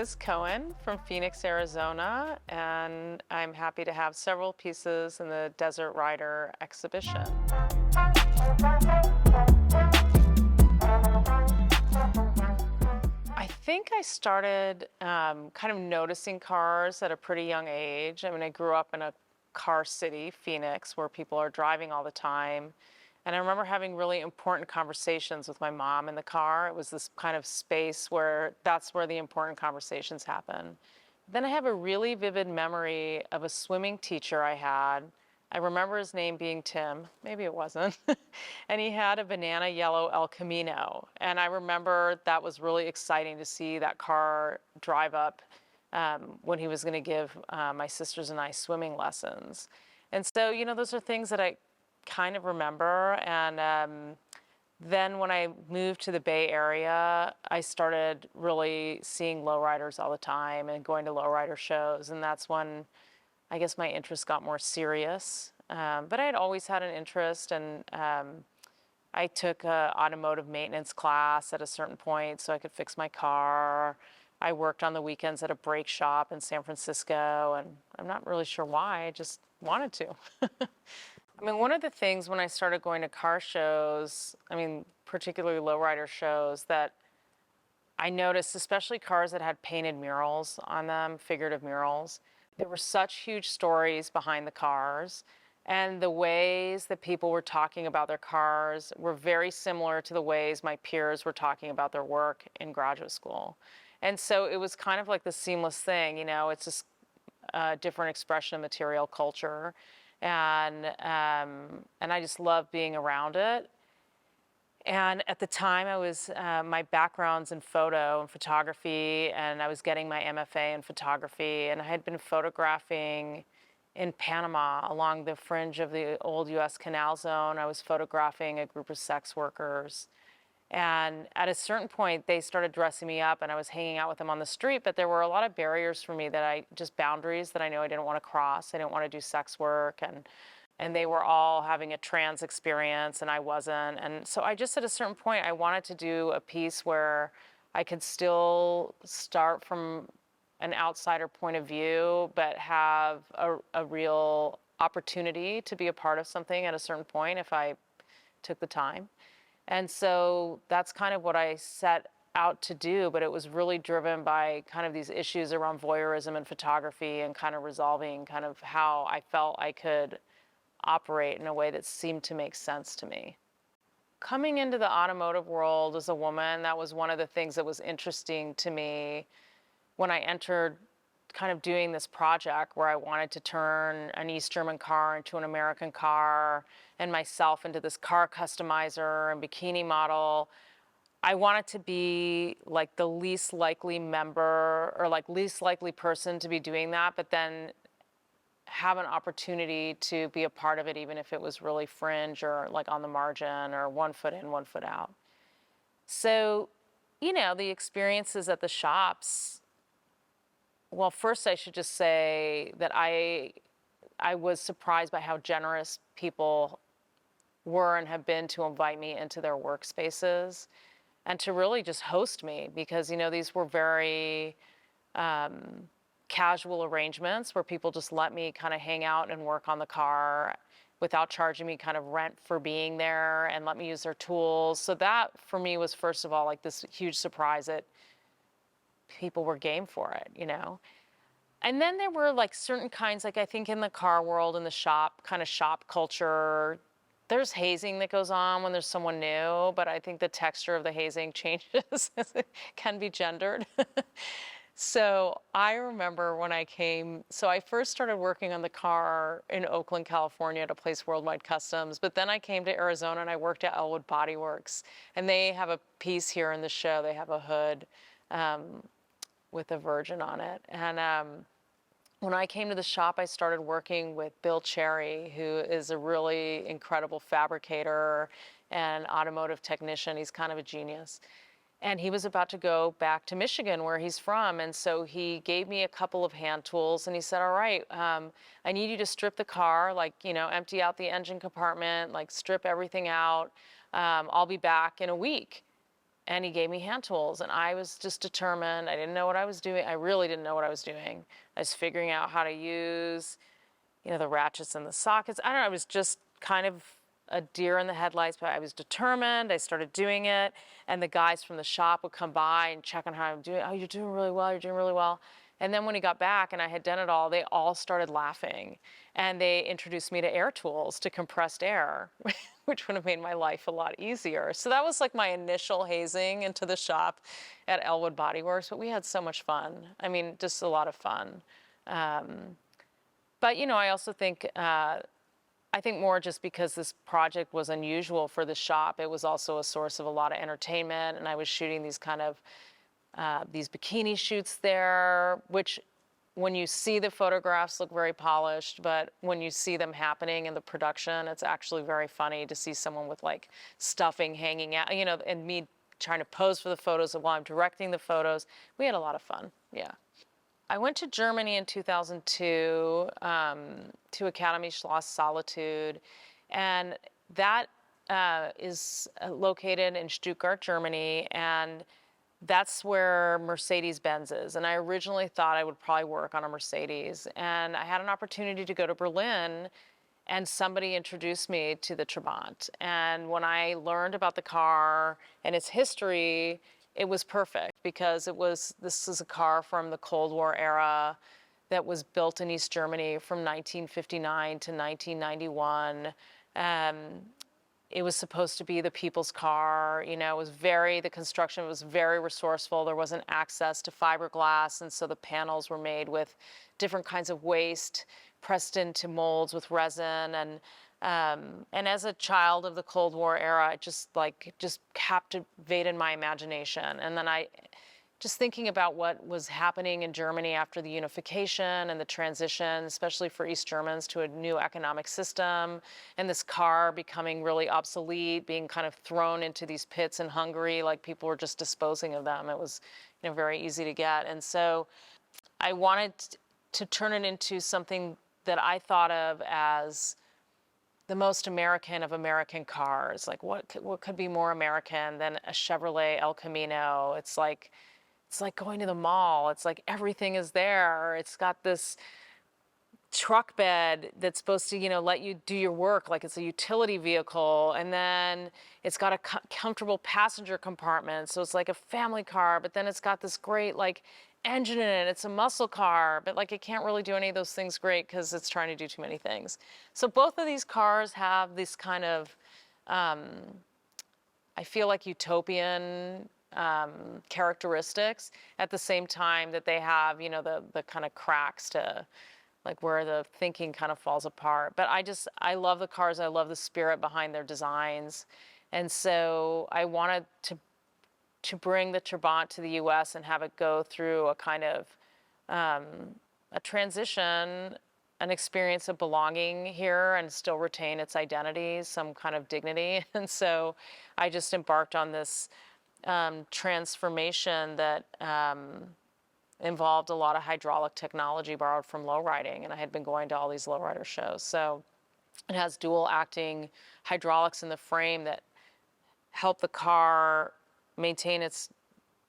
is Cohen from Phoenix, Arizona, and I'm happy to have several pieces in the Desert Rider exhibition. I think I started kind of noticing cars at a pretty young age. I mean, I grew up in a car city, Phoenix, where people are driving all the time. And I remember having really important conversations with my mom in the car. It was this kind of space where that's where the important conversations happen. Then I have a really vivid memory of a swimming teacher I had. I remember his name being Tim, maybe it wasn't. And he had a banana yellow El Camino. And I remember that was really exciting to see that car drive up when he was going to give my sisters and I swimming lessons. And so, you know, those are things that I kind of remember. And then when I moved to the Bay Area, I started really seeing lowriders all the time and going to lowrider shows. And that's when I guess my interest got more serious. But I had always had an interest, and I took an automotive maintenance class at a certain point so I could fix my car. I worked on the weekends at a brake shop in San Francisco, and I'm not really sure why, I just wanted to. I mean, one of the things when I started going to car shows, I mean, particularly lowrider shows, that I noticed, especially cars that had painted murals on them, figurative murals, there were such huge stories behind the cars. And the ways that people were talking about their cars were very similar to the ways my peers were talking about their work in graduate school. And so it was kind of like the seamless thing, you know, it's just a different expression of material culture. And I just love being around it. And at the time, I was my background's in photo and photography, and I was getting my MFA in photography, and I had been photographing in Panama along the fringe of the old U.S. Canal Zone. I was photographing a group of sex workers. And at a certain point, they started dressing me up, and I was hanging out with them on the street, but there were a lot of barriers for me just boundaries that I knew I didn't want to cross. I didn't want to do sex work, and they were all having a trans experience, and I wasn't. And so I just, at a certain point, I wanted to do a piece where I could still start from an outsider point of view, but have a real opportunity to be a part of something at a certain point if I took the time. And so that's kind of what I set out to do, but it was really driven by kind of these issues around voyeurism and photography and kind of resolving kind of how I felt I could operate in a way that seemed to make sense to me. Coming into the automotive world as a woman, that was one of the things that was interesting to me when I entered kind of doing this project where I wanted to turn an East German car into an American car and myself into this car customizer and bikini model. I wanted to be like the least likely member or like least likely person to be doing that, but then have an opportunity to be a part of it, even if it was really fringe or like on the margin or 1 foot in, 1 foot out. So, you know, the experiences at the shops, well, first I should just say that I was surprised by how generous people were and have been to invite me into their workspaces and to really just host me, because, you know, these were very casual arrangements where people just let me kind of hang out and work on the car without charging me kind of rent for being there, and let me use their tools. So that for me was, first of all, like this huge surprise that people were game for it, you know. And then there were like certain kinds, like I think in the car world, in the shop, kind of shop culture, there's hazing that goes on when there's someone new, but I think the texture of the hazing changes. It can be gendered. So I remember when I first started working on the car in Oakland, California at a place, Worldwide Customs, but then I came to Arizona and I worked at Elwood Body Works, and they have a piece here in the show. They have a hood with a virgin on it. And when I came to the shop, I started working with Bill Cherry, who is a really incredible fabricator and automotive technician. He's kind of a genius. And he was about to go back to Michigan, where he's from. And so he gave me a couple of hand tools, and he said, all right, I need you to strip the car, like, you know, empty out the engine compartment, like strip everything out. I'll be back in a week. and he gave me hand tools, and I was just determined. I didn't know what I was doing. I really didn't know what I was doing. I was figuring out how to use, the ratchets and the sockets. I don't know, I was just kind of a deer in the headlights, but I was determined. I started doing it, and the guys from the shop would come by and check on how I'm doing. Oh, you're doing really well, you're doing really well. And then when he got back and I had done it all, they all started laughing. And they introduced me to air tools, to compressed air, which would have made my life a lot easier. So that was like my initial hazing into the shop at Elwood Body Works, but we had so much fun. I mean, just a lot of fun. But, I also think, I think more just because this project was unusual for the shop, it was also a source of a lot of entertainment. And I was shooting these kind of, these bikini shoots there, which when you see the photographs look very polished, but when you see them happening in the production, it's actually very funny to see someone with like stuffing hanging out, and me trying to pose for the photos while I'm directing the photos. We had a lot of fun, yeah. I went to Germany in 2002 to Academy Schloss Solitude, and that is located in Stuttgart, Germany, and that's where Mercedes-Benz is. And I originally thought I would probably work on a Mercedes, and I had an opportunity to go to Berlin, and somebody introduced me to the Trabant. And when I learned about the car and its history, it was perfect because this is a car from the Cold War era that was built in East Germany from 1959 to 1991. It was supposed to be the people's car. The construction was very resourceful. There wasn't access to fiberglass, and so the panels were made with different kinds of waste pressed into molds with resin. And as a child of the Cold War era, it just captivated my imagination. And then just thinking about what was happening in Germany after the unification and the transition, especially for East Germans, to a new economic system, and this car becoming really obsolete, being kind of thrown into these pits in Hungary, like people were just disposing of them. It was, very easy to get. And so I wanted to turn it into something that I thought of as the most American of American cars. Like what could be more American than a Chevrolet El Camino? It's like going to the mall. It's like everything is there. It's got this truck bed that's supposed to, let you do your work like it's a utility vehicle. And then it's got a comfortable passenger compartment. So it's like a family car, but then it's got this great engine in it. It's a muscle car, but it can't really do any of those things great because it's trying to do too many things. So both of these cars have this kind of, I feel like utopian characteristics at the same time that they have, the kind of cracks to where the thinking kind of falls apart. But I love the cars. I love the spirit behind their designs. And so I wanted to bring the Trabant to the US and have it go through a kind of a transition, an experience of belonging here and still retain its identity, some kind of dignity. And so I just embarked on this transformation that involved a lot of hydraulic technology borrowed from lowriding, and I had been going to all these lowrider shows. So it has dual acting hydraulics in the frame that help the car maintain its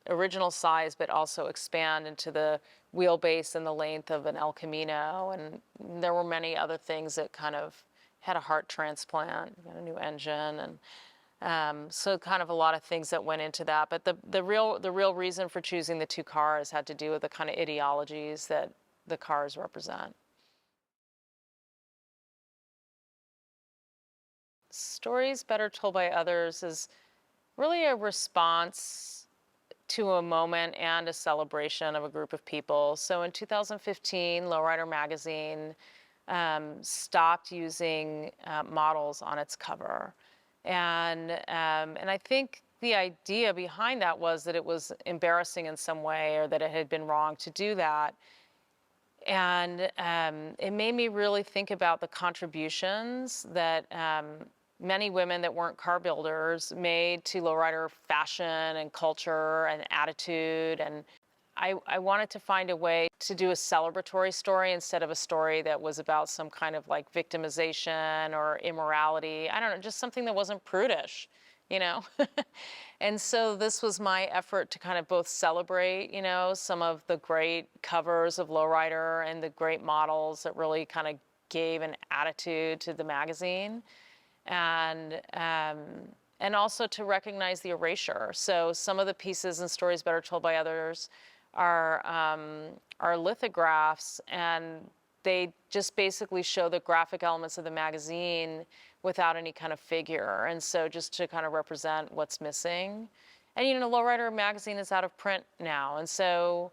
original size, but also expand into the wheelbase and the length of an El Camino. And there were many other things that kind of had a heart transplant, got a new engine, and so kind of a lot of things that went into that. But the real reason for choosing the two cars had to do with the kind of ideologies that the cars represent. Stories better told by others is really a response to a moment and a celebration of a group of people. So in 2015, Lowrider magazine stopped using models on its cover. And I think the idea behind that was that it was embarrassing in some way, or that it had been wrong to do that. And it made me really think about the contributions that many women that weren't car builders made to lowrider fashion and culture and attitude. And I wanted to find a way to do a celebratory story instead of a story that was about some kind of victimization or immorality. I don't know, just something that wasn't prudish. you know? And so this was my effort to kind of both celebrate, some of the great covers of Lowrider and the great models that really kind of gave an attitude to the magazine, and also to recognize the erasure. So some of the pieces and stories better told by others are lithographs, and they just basically show the graphic elements of the magazine without any kind of figure. And so just to kind of represent what's missing. And Lowrider magazine is out of print now. And so,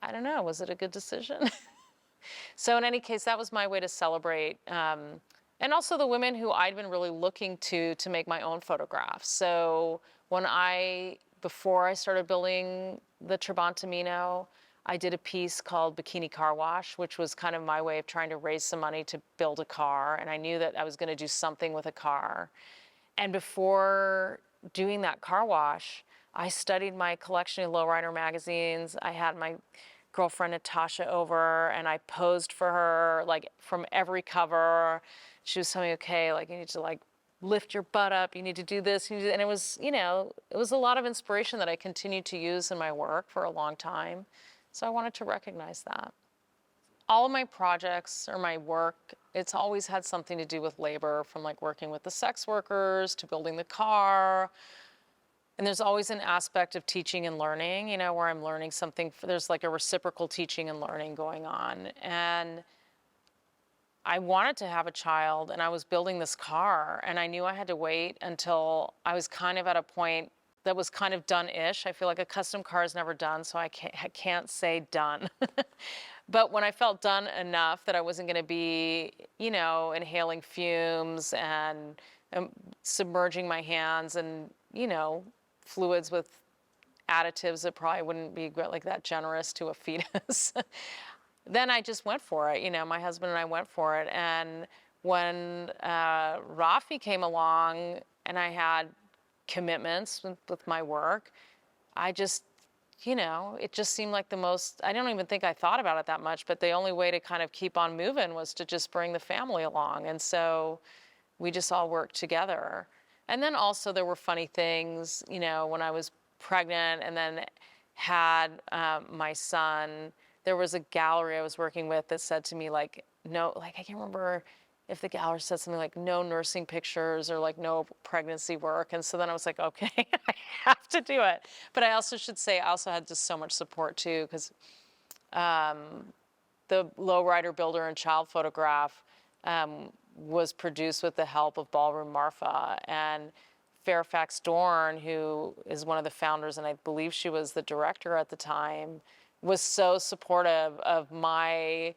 I don't know, was it a good decision? So in any case, that was my way to celebrate. And also the women who I'd been really looking to make my own photographs. So before I started building the Trabantimino, I did a piece called Bikini Car Wash, which was kind of my way of trying to raise some money to build a car. And I knew that I was going to do something with a car. And before doing that car wash, I studied my collection of Lowrider magazines. I had my girlfriend Natasha over, and I posed for her, like, from every cover. She was telling me, okay, like, you need to, like, lift your butt up, you need to do this, and it was, it was a lot of inspiration that I continued to use in my work for a long time. So I wanted to recognize that. All of my projects or my work, it's always had something to do with labor, from like working with the sex workers to building the car. And there's always an aspect of teaching and learning, where I'm learning something. There's like a reciprocal teaching and learning going on. And I wanted to have a child, and I was building this car, and I knew I had to wait until I was kind of at a point that was kind of done-ish. I feel like a custom car is never done, so I can't say done. But when I felt done enough that I wasn't going to be, inhaling fumes and submerging my hands and, fluids with additives that probably wouldn't be like that generous to a fetus, then I just went for it. My husband and I went for it. And when Rafi came along and I had commitments with my work, I just, it just seemed like the most, I don't even think I thought about it that much, but the only way to kind of keep on moving was to just bring the family along. And so we just all worked together. And then also there were funny things, when I was pregnant and then had my son, there was a gallery I was working with that said to me, like, no, like, I can't remember if the gallery said something like no nursing pictures or like no pregnancy work. And so then I was like, okay, I have to do it. But I also should say I also had just so much support too, because the Lowrider Builder and Child photograph was produced with the help of Ballroom Marfa. And Fairfax Dorn, who is one of the founders, and I believe she was the director at the time, was so supportive of my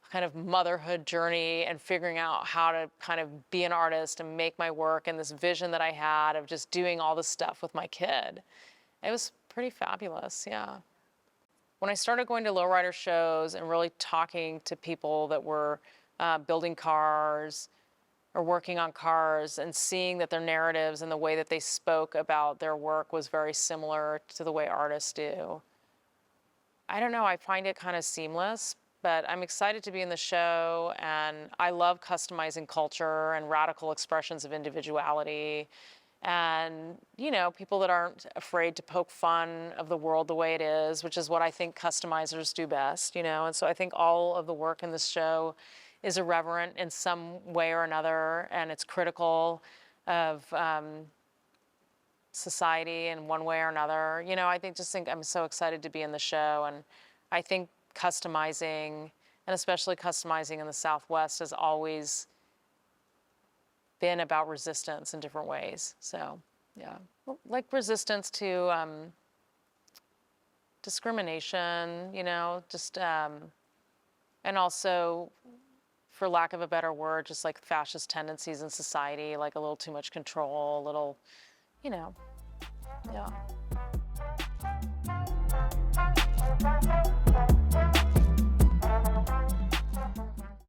kind of motherhood journey and figuring out how to kind of be an artist and make my work, and this vision that I had of just doing all this stuff with my kid. It was pretty fabulous, yeah. When I started going to Lowrider shows and really talking to people that were building cars or working on cars and seeing that their narratives and the way that they spoke about their work was very similar to the way artists do, I don't know, I find it kind of seamless. But I'm excited to be in the show, and I love customizing culture and radical expressions of individuality, and, people that aren't afraid to poke fun of the world the way it is, which is what I think customizers do best, and so I think all of the work in this show is irreverent in some way or another, and it's critical of society in one way or another. I think I'm so excited to be in the show, and I think customizing, and especially customizing in the Southwest, has always been about resistance in different ways. So, yeah, like resistance to discrimination, just, and also, for lack of a better word, just like fascist tendencies in society, like a little too much control, a little, yeah.